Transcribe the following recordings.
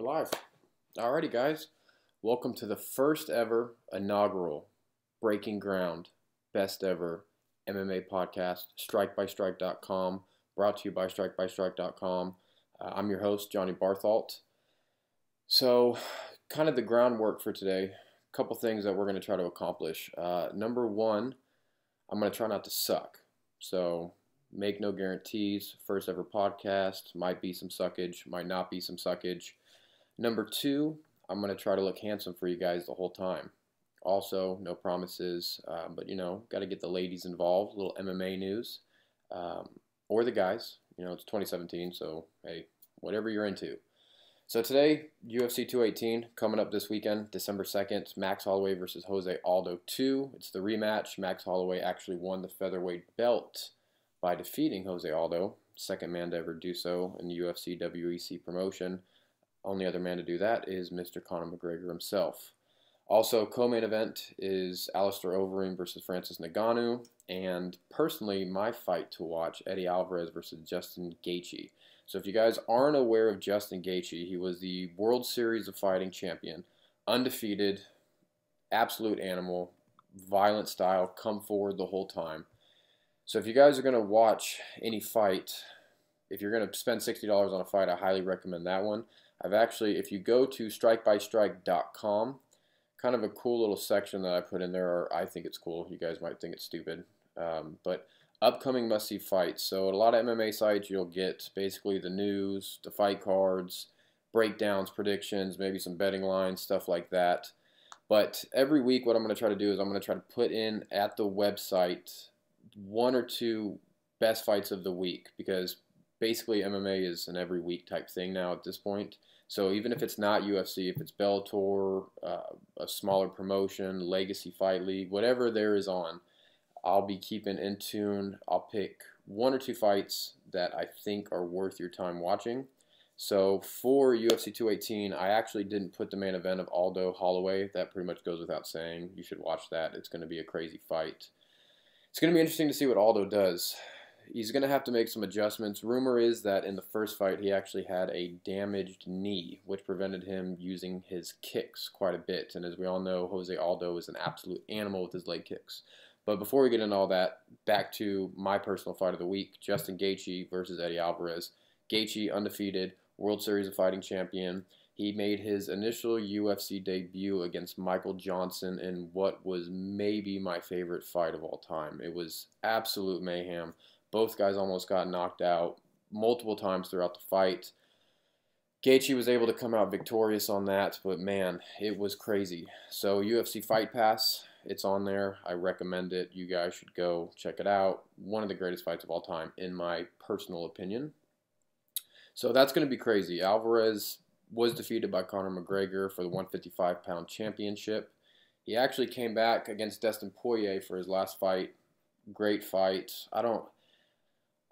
We're live. Alrighty, guys. Welcome to the first ever inaugural Breaking Ground Best Ever MMA podcast, strikebystrike.com, brought to you by strikebystrike.com. I'm your host, Johnny Barthalt. So, kind of the groundwork for today, a couple things that we're going to try to accomplish. Number one, I'm going to try not to suck. So, make no guarantees. First ever podcast, might be some suckage, might not be some suckage. Number two, I'm going to try to look handsome for you guys the whole time. Also, no promises, but got to get the ladies involved, a little MMA news, or the guys. It's 2017, so hey, whatever you're into. So today, UFC 218, coming up this weekend, December 2nd, Max Holloway versus Jose Aldo 2. It's the rematch. Max Holloway actually won the featherweight belt by defeating Jose Aldo, second man to ever do so in the UFC WEC promotion. Only other man to do that is Mr. Conor McGregor himself. Also, co-main event is Alistair Overeem versus Francis Ngannou, and personally, my fight to watch, Eddie Alvarez versus Justin Gaethje. So if you guys aren't aware of Justin Gaethje, he was the World Series of Fighting champion, undefeated, absolute animal, violent style, come forward the whole time. So if you guys are going to watch any fight, if you're going to spend $60 on a fight, I highly recommend that one. If you go to strikebystrike.com, kind of a cool little section that I put in there, or I think it's cool. You guys might think it's stupid. But upcoming must-see fights. So at a lot of MMA sites, you'll get basically the news, the fight cards, breakdowns, predictions, maybe some betting lines, stuff like that. But every week, what I'm going to try to do is I'm going to try to put in at the website one or two best fights of the week, because basically MMA is an every week type thing now at this point. So even if it's not UFC, if it's Bellator, a smaller promotion, Legacy Fight League, whatever there is on, I'll be keeping in tune. I'll pick one or two fights that I think are worth your time watching. So for UFC 218, I actually didn't put the main event of Aldo Holloway. That pretty much goes without saying. You should watch that. It's going to be a crazy fight. It's going to be interesting to see what Aldo does. He's going to have to make some adjustments. Rumor is that in the first fight, he actually had a damaged knee, which prevented him using his kicks quite a bit. And as we all know, Jose Aldo is an absolute animal with his leg kicks. But before we get into all that, back to my personal fight of the week, Justin Gaethje versus Eddie Alvarez. Gaethje, undefeated, World Series of Fighting champion. He made his initial UFC debut against Michael Johnson in what was maybe my favorite fight of all time. It was absolute mayhem. Both guys almost got knocked out multiple times throughout the fight. Gaethje was able to come out victorious on that, but man, it was crazy. So UFC Fight Pass, it's on there. I recommend it. You guys should go check it out. One of the greatest fights of all time, in my personal opinion. So that's going to be crazy. Alvarez was defeated by Conor McGregor for the 155-pound championship. He actually came back against Dustin Poirier for his last fight. Great fight.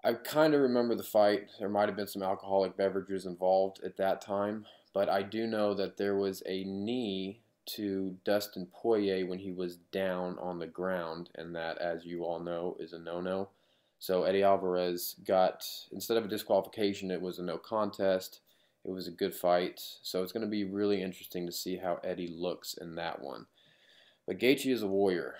I kind of remember the fight. There might have been some alcoholic beverages involved at that time, but I do know that there was a knee to Dustin Poirier when he was down on the ground, and that, as you all know, is a no-no. So Eddie Alvarez got, instead of a disqualification, it was a no contest. It was a good fight, so it's going to be really interesting to see how Eddie looks in that one. But Gaethje is a warrior.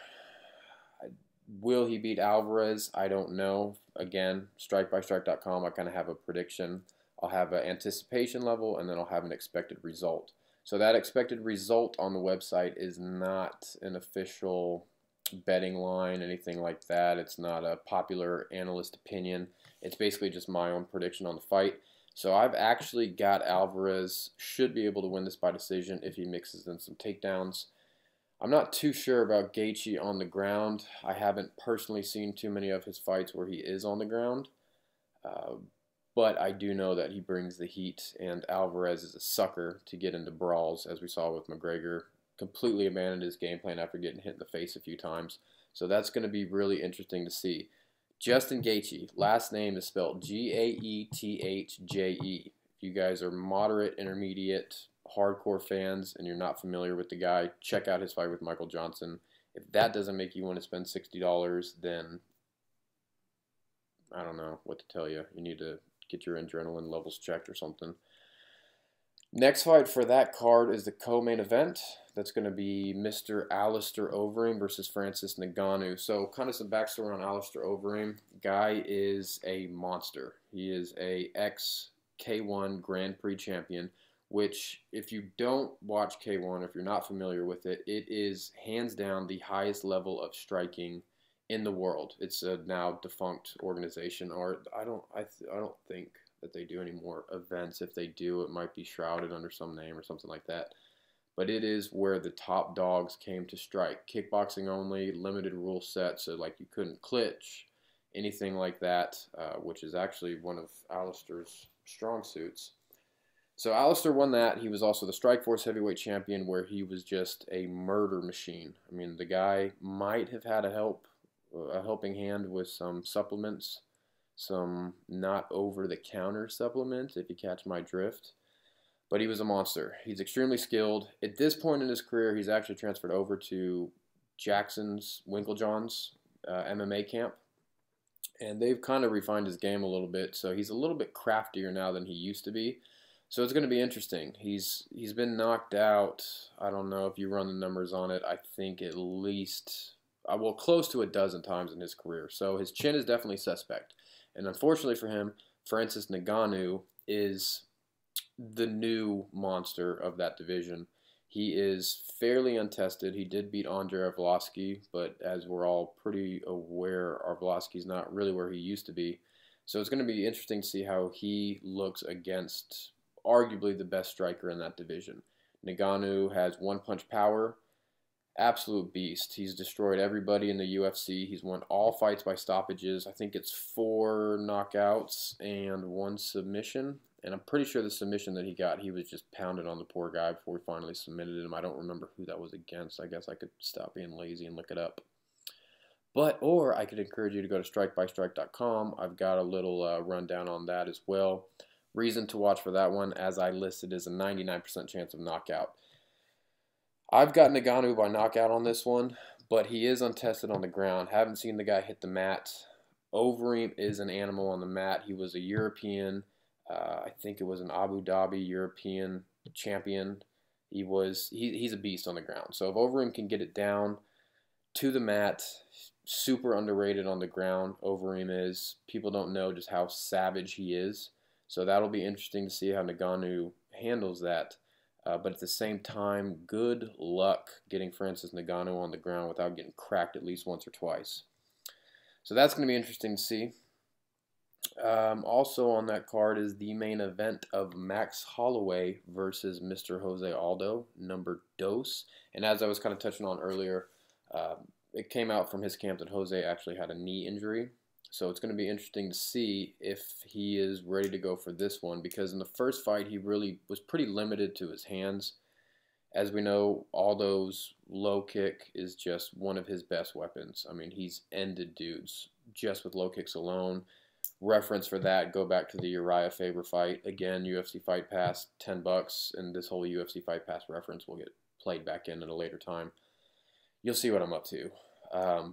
Will he beat Alvarez? I don't know. Again, strikebystrike.com, I kind of have a prediction. I'll have an anticipation level, and then I'll have an expected result. So that expected result on the website is not an official betting line, anything like that. It's not a popular analyst opinion. It's basically just my own prediction on the fight. So I've actually got Alvarez should be able to win this by decision if he mixes in some takedowns. I'm not too sure about Gaethje on the ground. I haven't personally seen too many of his fights where he is on the ground. But I do know that he brings the heat, and Alvarez is a sucker to get into brawls, as we saw with McGregor. Completely abandoned his game plan after getting hit in the face a few times. So that's going to be really interesting to see. Justin Gaethje, last name is spelled Gaethje. If you guys are moderate, intermediate, hardcore fans and you're not familiar with the guy, check out his fight with Michael Johnson. If that doesn't make you want to spend $60, then I don't know what to tell you. You need to get your adrenaline levels checked or something. Next fight for that card is the co-main event. That's going to be Mr. Alistair Overeem versus Francis Ngannou. So kind of some backstory on Alistair Overeem. Guy is a monster. He is a ex-K1 Grand Prix champion, which if you don't watch K1, if you're not familiar with it, it is hands down the highest level of striking in the world. It's a now defunct organization, or I don't think that they do any more events. If they do, it might be shrouded under some name or something like that. But it is where the top dogs came to strike. Kickboxing only, limited rule set, so like you couldn't clinch, anything like that, which is actually one of Alistair's strong suits. So Alistair won that. He was also the Strikeforce heavyweight champion, where he was just a murder machine. I mean, the guy might have had a helping hand with some supplements, some not over-the-counter supplements, if you catch my drift. But he was a monster. He's extremely skilled. At this point in his career, he's actually transferred over to Jackson's, Winklejohn's MMA camp. And they've kind of refined his game a little bit, so he's a little bit craftier now than he used to be. So it's going to be interesting. He's been knocked out, I don't know if you run the numbers on it, I think at least, well, close to a dozen times in his career. So his chin is definitely suspect. And unfortunately for him, Francis Ngannou is the new monster of that division. He is fairly untested. He did beat Andrei Arlovski, but as we're all pretty aware, Arlovski's not really where he used to be. So it's going to be interesting to see how he looks against arguably the best striker in that division. Ngannou has one-punch power. Absolute beast. He's destroyed everybody in the UFC. He's won all fights by stoppages. I think it's 4 knockouts and 1 submission. And I'm pretty sure the submission that he got, he was just pounded on the poor guy before he finally submitted him. I don't remember who that was against. I guess I could stop being lazy and look it up. Or I could encourage you to go to strikebystrike.com. I've got a little rundown on that as well. Reason to watch for that one, as I listed, is a 99% chance of knockout. I've got Ngannou by knockout on this one, but he is untested on the ground. Haven't seen the guy hit the mat. Overeem is an animal on the mat. He was a European, I think it was an Abu Dhabi European champion. He's a beast on the ground. So if Overeem can get it down to the mat, super underrated on the ground, Overeem is. People don't know just how savage he is. So that'll be interesting to see how Ngannou handles that. But at the same time, good luck getting Francis Ngannou on the ground without getting cracked at least once or twice. So that's going to be interesting to see. Also on that card is the main event of Max Holloway versus Mr. Jose Aldo, number dos. And as I was kind of touching on earlier, it came out from his camp that Jose actually had a knee injury. So it's going to be interesting to see if he is ready to go for this one, because in the first fight he really was pretty limited to his hands. As we know, Aldo's low kick is just one of his best weapons. I mean, he's ended dudes just with low kicks alone. Reference for that, go back to the Uriah Faber fight. Again, UFC Fight Pass, $10, and this whole UFC Fight Pass reference will get played back in at a later time. You'll see what I'm up to.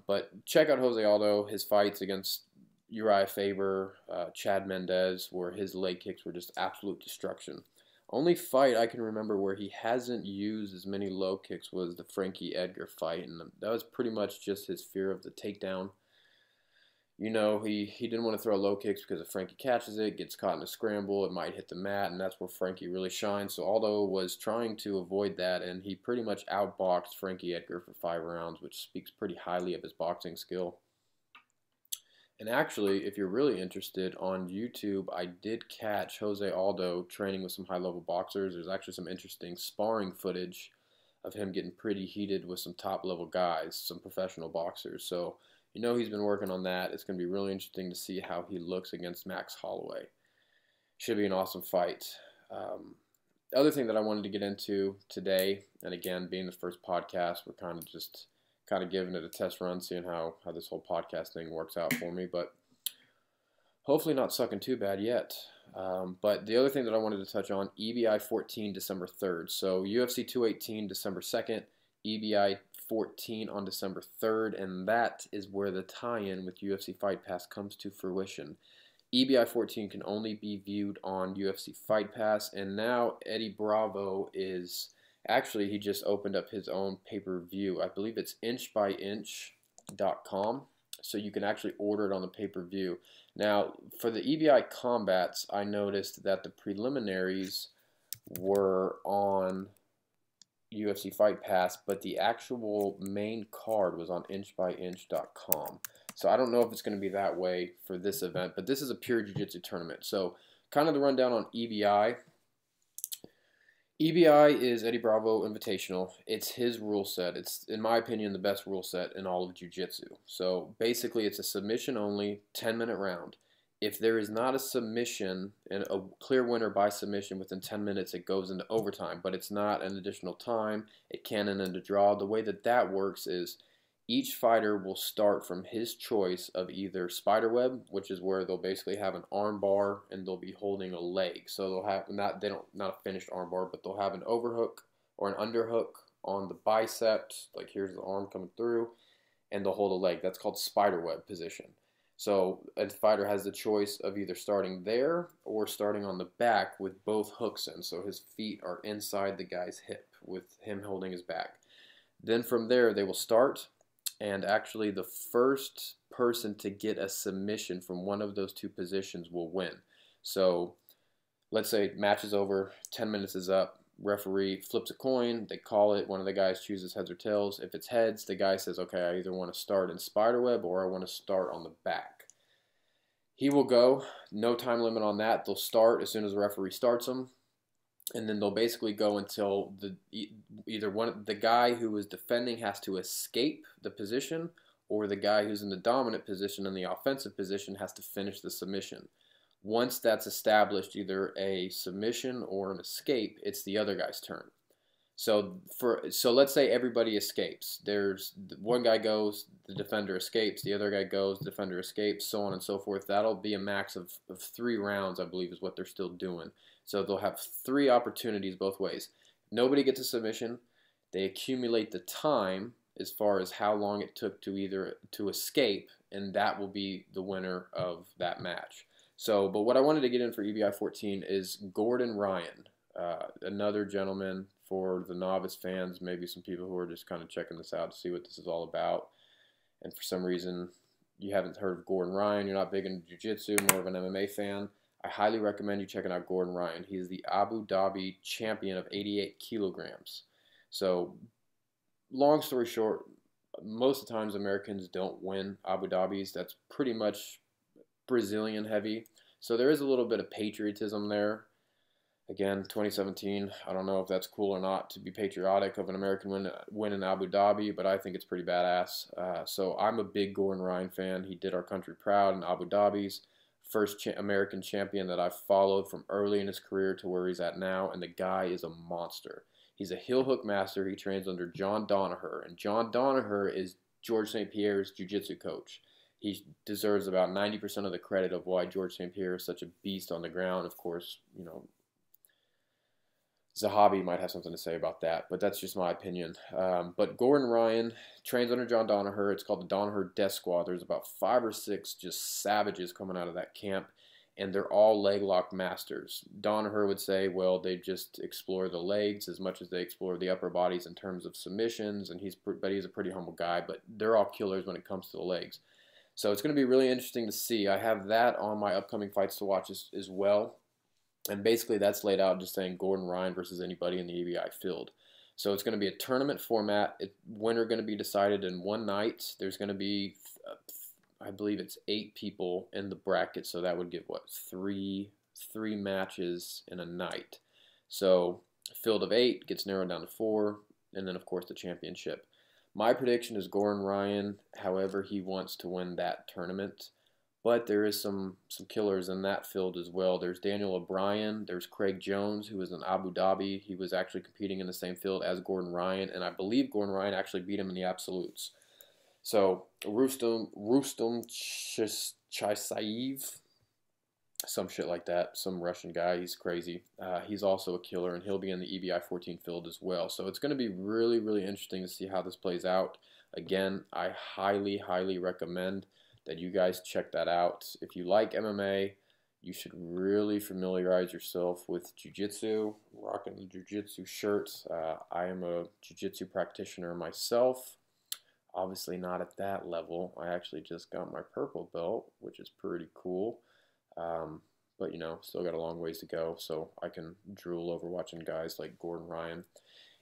But check out Jose Aldo, his fights against Uriah Faber, Chad Mendez, where his leg kicks were just absolute destruction. Only fight I can remember where he hasn't used as many low kicks was the Frankie Edgar fight, and that was pretty much just his fear of the takedown. You know, he didn't want to throw low kicks because if Frankie catches it, gets caught in a scramble, it might hit the mat, and that's where Frankie really shines. So Aldo was trying to avoid that, and he pretty much outboxed Frankie Edgar for 5 rounds, which speaks pretty highly of his boxing skill. And actually, if you're really interested, on YouTube, I did catch Jose Aldo training with some high-level boxers. There's actually some interesting sparring footage of him getting pretty heated with some top-level guys, some professional boxers. So, you know he's been working on that. It's going to be really interesting to see how he looks against Max Holloway. Should be an awesome fight. The other thing that I wanted to get into today, and again, being the first podcast, we're kind of giving it a test run, seeing how this whole podcast thing works out for me, but hopefully not sucking too bad yet. But the other thing that I wanted to touch on, EBI 14 December 3rd. So UFC 218 December 2nd, EBI 14 on December 3rd, and that is where the tie-in with UFC Fight Pass comes to fruition. EBI 14 can only be viewed on UFC Fight Pass, and now Eddie Bravo is actually, he just opened up his own pay-per-view. I believe it's inchbyinch.com, so you can actually order it on the pay-per-view. Now, for the EBI combats, I noticed that the preliminaries were on UFC Fight Pass, but the actual main card was on inchbyinch.com. So I don't know if it's going to be that way for this event, but this is a pure jiu-jitsu tournament. So kind of the rundown on EBI. EBI is Eddie Bravo Invitational. It's his rule set. It's, in my opinion, the best rule set in all of jiu-jitsu. So basically, it's a submission-only 10-minute round. If there is not a submission and a clear winner by submission within 10 minutes, it goes into overtime. But it's not an additional time. It can end in a draw. The way that that works is each fighter will start from his choice of either spiderweb, which is where they'll basically have an arm bar and they'll be holding a leg. So they'll have not a finished arm bar, but they'll have an overhook or an underhook on the bicep. Like here's the arm coming through, and they'll hold a leg. That's called spiderweb position. So a fighter has the choice of either starting there or starting on the back with both hooks in. So his feet are inside the guy's hip with him holding his back. Then from there they will start. And actually, the first person to get a submission from one of those two positions will win. So let's say match is over, 10 minutes is up, referee flips a coin, they call it, one of the guys chooses heads or tails. If it's heads, the guy says, okay, I either want to start in spiderweb or I want to start on the back. He will go, no time limit on that. They'll start as soon as the referee starts them. And then they'll basically go until the guy who is defending has to escape the position, or the guy who's in the dominant position in the offensive position has to finish the submission. Once that's established, either a submission or an escape, it's the other guy's turn. So let's say everybody escapes. There's one guy goes, the defender escapes, the other guy goes, the defender escapes, so on and so forth. That'll be a max of 3 rounds, I believe, is what they're still doing. So they'll have 3 opportunities both ways. Nobody gets a submission. They accumulate the time as far as how long it took to escape, and that will be the winner of that match. So, but what I wanted to get in for EBI 14 is Gordon Ryan, another gentleman for the novice fans, maybe some people who are just kind of checking this out to see what this is all about. And for some reason, you haven't heard of Gordon Ryan, you're not big into jiu-jitsu, more of an MMA fan, I highly recommend you checking out Gordon Ryan. He is the Abu Dhabi champion of 88 kilograms. So, long story short, most of the times Americans don't win Abu Dhabis. That's pretty much Brazilian heavy. So there is a little bit of patriotism there. Again, 2017, I don't know if that's cool or not to be patriotic of an American win in Abu Dhabi, but I think it's pretty badass. So I'm a big Gordon Ryan fan. He did our country proud in Abu Dhabi's. First American champion that I've followed from early in his career to where he's at now, and the guy is a monster. He's a heel hook master. He trains under John Danaher, and John Danaher is George St. Pierre's jiu-jitsu coach. He deserves about 90% of the credit of why George St. Pierre is such a beast on the ground. Of course, you know, Zahabi might have something to say about that, but that's just my opinion. But Gordon Ryan trains under John Danaher. It's called the Danaher Death Squad. There's about 5 or 6 just savages coming out of that camp, and they're all leg lock masters. Danaher would say, well, they just explore the legs as much as they explore the upper bodies in terms of submissions, and he's a pretty humble guy, but they're all killers when it comes to the legs. So it's going to be really interesting to see. I have that on my upcoming fights to watch as well. And basically that's laid out just saying Gordon Ryan versus anybody in the EBI field. So it's going to be a tournament format. Winner going to be decided in one night. There's going to be, I believe it's 8 people in the bracket. So that would give, what, three matches in a night. So field of 8 gets narrowed down to 4. And then, of course, the championship. My prediction is Gordon Ryan, however he wants to win that tournament. But there is some killers in that field as well. There's Daniel O'Brien. There's Craig Jones, who was in Abu Dhabi. He was actually competing in the same field as Gordon Ryan, and I believe Gordon Ryan actually beat him in the absolutes. So Rustam Chisaev, some shit like that, some Russian guy. He's crazy. He's also a killer, and he'll be in the EBI 14 field as well. So it's going to be really, really interesting to see how this plays out. Again, I highly, highly recommend that you guys check that out. If you like MMA, you should really familiarize yourself with Jiu-Jitsu, rocking the Jiu-Jitsu shirt. I am a Jiu-Jitsu practitioner myself. Obviously not at that level. I actually just got my purple belt, which is pretty cool. But, you know, still got a long ways to go, so I can drool over watching guys like Gordon Ryan.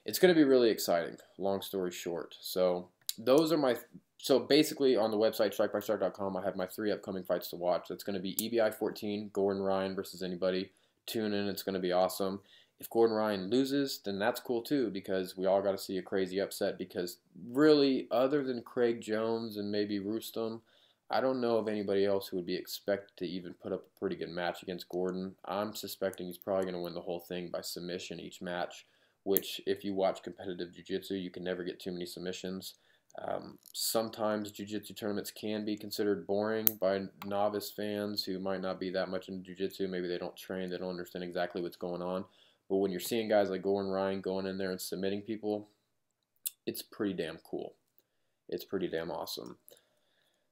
It's going to be really exciting, long story short. So those are my... So basically on the website, strikebystrike.com, I have my 3 upcoming fights to watch. It's going to be EBI 14, Gordon Ryan versus anybody. Tune in, it's going to be awesome. If Gordon Ryan loses, then that's cool too, because we all got to see a crazy upset, because really, other than Craig Jones and maybe Rustam, I don't know of anybody else who would be expected to even put up a pretty good match against Gordon. I'm suspecting he's probably going to win the whole thing by submission each match, which if you watch competitive jiu-jitsu, you can never get too many submissions. Sometimes jiu-jitsu tournaments can be considered boring by novice fans who might not be that much into jiu-jitsu. Maybe they don't train, they don't understand exactly what's going on. But when you're seeing guys like Gordon Ryan going in there and submitting people, it's pretty damn cool. It's pretty damn awesome.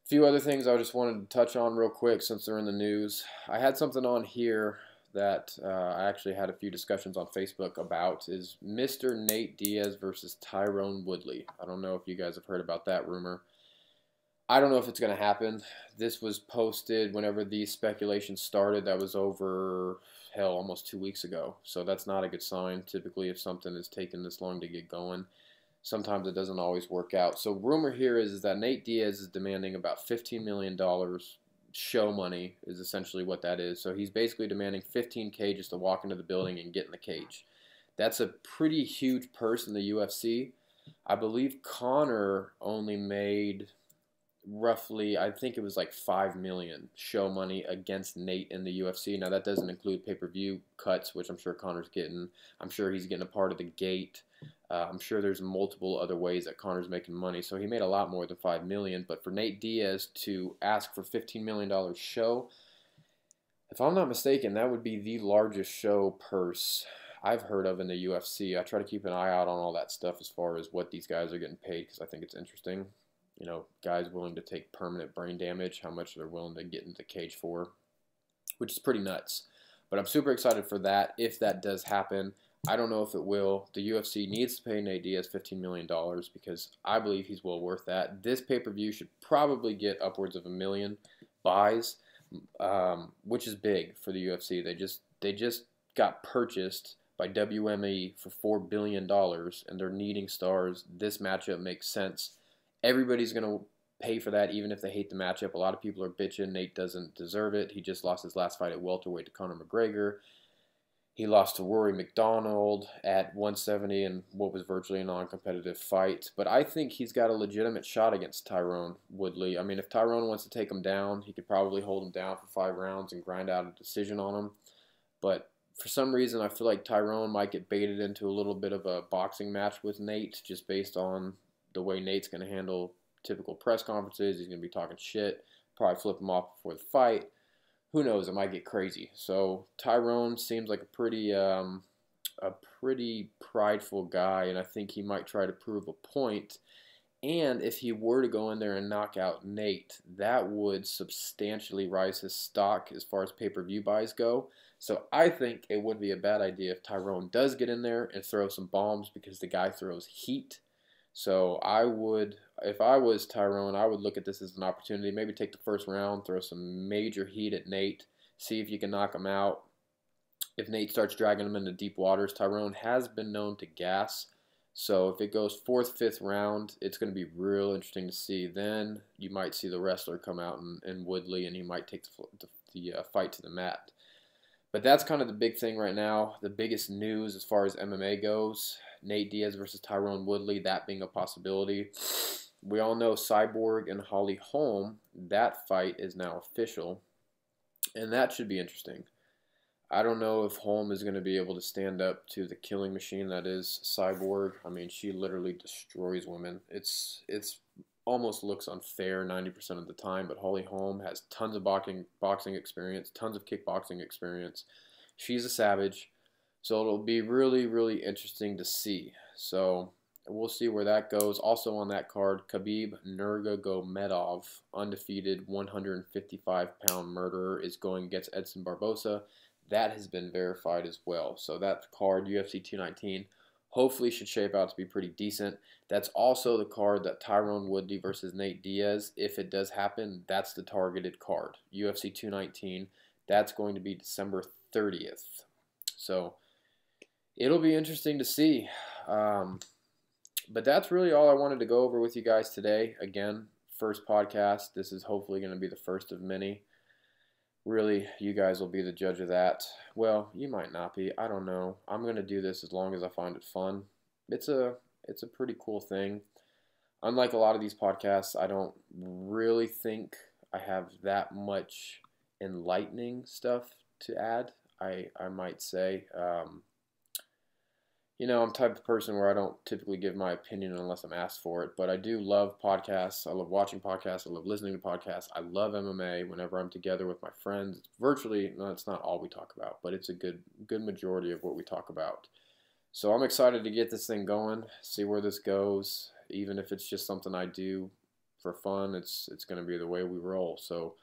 A few other things I just wanted to touch on real quick since they're in the news. I had something on here that I actually had a few discussions on Facebook about, is Mr. Nate Diaz versus Tyron Woodley. I don't know if you guys have heard about that rumor. I don't know if it's going to happen. This was posted whenever these speculations started. That was over, hell, almost 2 weeks ago. So that's not a good sign. Typically, if something is taking this long to get going, sometimes it doesn't always work out. So rumor here is that Nate Diaz is demanding about $15 million. Show money is essentially what that is. So he's basically demanding $15K just to walk into the building and get in the cage. That's a pretty huge purse in the UFC. I believe Conor only made roughly, I think it was like $5 million show money against Nate in the UFC. Now that doesn't include pay-per-view cuts, which I'm sure Conor's getting. I'm sure he's getting a part of the gate. I'm sure there's multiple other ways that Conor's making money. So he made a lot more than $5 million. But for Nate Diaz to ask for $15 million show, if I'm not mistaken, that would be the largest show purse I've heard of in the UFC. I try to keep an eye out on all that stuff as far as what these guys are getting paid, because I think it's interesting. You know, guys willing to take permanent brain damage, how much they're willing to get into the cage for, which is pretty nuts. But I'm super excited for that if that does happen. I don't know if it will. The UFC needs to pay Nate Diaz $15 million because I believe he's well worth that. This pay-per-view should probably get upwards of 1 million buys, which is big for the UFC. They just got purchased by WME for $4 billion, and they're needing stars. This matchup makes sense. Everybody's going to pay for that, even if they hate the matchup. A lot of people are bitching. Nate doesn't deserve it. He just lost his last fight at welterweight to Conor McGregor. He lost to Rory McDonald at 170 in what was virtually a non-competitive fight. But I think he's got a legitimate shot against Tyron Woodley. I mean, if Tyron wants to take him down, he could probably hold him down for 5 rounds and grind out a decision on him. But for some reason, I feel like Tyron might get baited into a little bit of a boxing match with Nate, just based on the way Nate's going to handle typical press conferences. He's going to be talking shit, probably flip him off before the fight. Who knows? It might get crazy. So Tyron seems like a pretty prideful guy, and I think he might try to prove a point. And if he were to go in there and knock out Nate, that would substantially rise his stock as far as pay-per-view buys go. So I think it would be a bad idea if Tyron does get in there and throw some bombs, because the guy throws heat. So I would, if I was Tyron, I would look at this as an opportunity. Maybe take the first round, throw some major heat at Nate, see if you can knock him out. If Nate starts dragging him into deep waters, Tyron has been known to gas. So if it goes 4th, 5th round, it's going to be real interesting to see. Then you might see the wrestler come out and Woodley, and he might take the fight to the mat. But that's kind of the big thing right now. The biggest news as far as MMA goes, Nate Diaz versus Tyron Woodley, that being a possibility. We all know Cyborg and Holly Holm, that fight is now official, and that should be interesting. I don't know if Holm is going to be able to stand up to the killing machine that is Cyborg. I mean, she literally destroys women. It's almost looks unfair 90% of the time, but Holly Holm has tons of boxing experience, tons of kickboxing experience. She's a savage. So it'll be really, really interesting to see. So we'll see where that goes. Also on that card, Khabib Nurmagomedov, undefeated 155-pound murderer, is going against Edson Barboza. That has been verified as well. So that card, UFC 219, hopefully should shape out to be pretty decent. That's also the card that Tyrone Woodley versus Nate Diaz, if it does happen, that's the targeted card. UFC 219, that's going to be December 30th. So it'll be interesting to see. But that's really all I wanted to go over with you guys today. Again, first podcast. This is hopefully going to be the first of many. Really, you guys will be the judge of that. Well, you might not be. I don't know. I'm going to do this as long as I find it fun. It's a pretty cool thing. Unlike a lot of these podcasts, I don't really think I have that much enlightening stuff to add, I might say. You know, I'm the type of person where I don't typically give my opinion unless I'm asked for it, but I do love podcasts. I love watching podcasts. I love listening to podcasts. I love MMA whenever I'm together with my friends. Virtually, no, it's not all we talk about, but it's a good majority of what we talk about. So I'm excited to get this thing going, see where this goes. Even if it's just something I do for fun, it's going to be the way we roll. So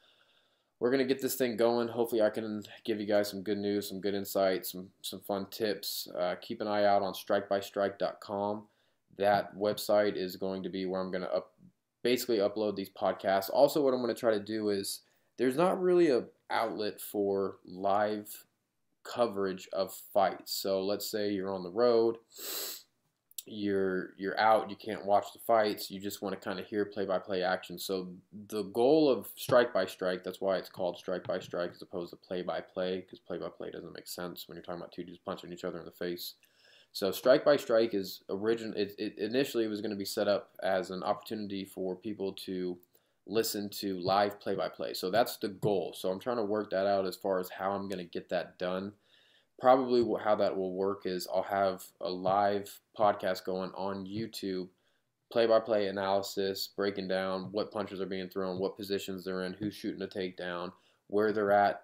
we're going to get this thing going. Hopefully I can give you guys some good news, some good insights, some fun tips. Keep an eye out on strikebystrike.com. That website is going to be where I'm going to basically upload these podcasts. Also, what I'm going to try to do is, there's not really an outlet for live coverage of fights. So let's say you're on the road, you're out, you can't watch the fights, you just want to kind of hear play-by-play action. So the goal of Strike by Strike, that's why it's called Strike by Strike as opposed to play-by-play, because play-by-play doesn't make sense when you're talking about two dudes punching each other in the face. So Strike by Strike is initially was going to be set up as an opportunity for people to listen to live play-by-play. So that's the goal. So I'm trying to work that out as far as how I'm going to get that done. Probably how that will work is I'll have a live podcast going on YouTube, play-by-play analysis, breaking down what punches are being thrown, what positions they're in, who's shooting a takedown, where they're at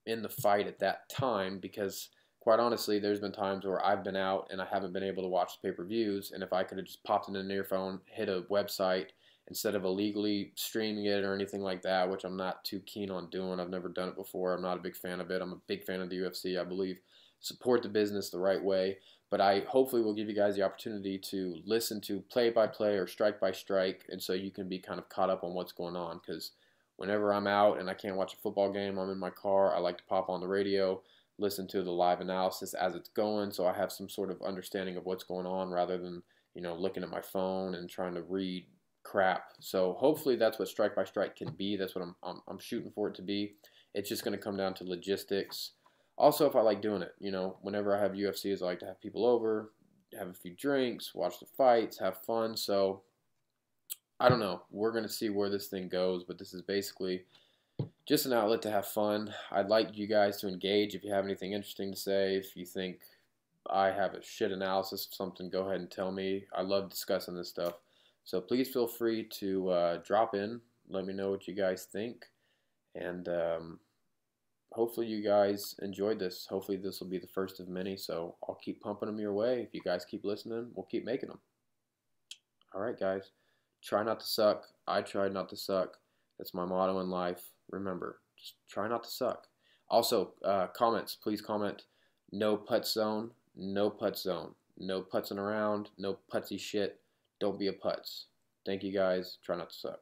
in the fight at that time, because quite honestly, there's been times where I've been out and I haven't been able to watch the pay-per-views, and if I could have just popped in an earphone, hit a website, instead of illegally streaming it or anything like that, which I'm not too keen on doing. I've never done it before. I'm not a big fan of it. I'm a big fan of the UFC. I believe support the business the right way. But I hopefully will give you guys the opportunity to listen to play-by-play or strike-by-strike, and so you can be kind of caught up on what's going on. Because whenever I'm out and I can't watch a football game, I'm in my car, I like to pop on the radio, listen to the live analysis as it's going, so I have some sort of understanding of what's going on rather than, you know, looking at my phone and trying to read crap. So hopefully that's what Strike by Strike can be. That's what I'm shooting for it to be. It's just going to come down to logistics. Also, if I like doing it, you know, whenever I have UFCs, I like to have people over, have a few drinks, watch the fights, have fun. So I don't know. We're going to see where this thing goes, but this is basically just an outlet to have fun. I'd like you guys to engage. If you have anything interesting to say, if you think I have a shit analysis of something, go ahead and tell me. I love discussing this stuff. So please feel free to drop in. Let me know what you guys think. And hopefully you guys enjoyed this. Hopefully this will be the first of many. So I'll keep pumping them your way. If you guys keep listening, we'll keep making them. All right, guys. Try not to suck. I try not to suck. That's my motto in life. Remember, just try not to suck. Also, comments. Please comment. No putz zone. No putz zone. No putzing around. No putzy shit. Don't be a putz. Thank you guys. Try not to suck.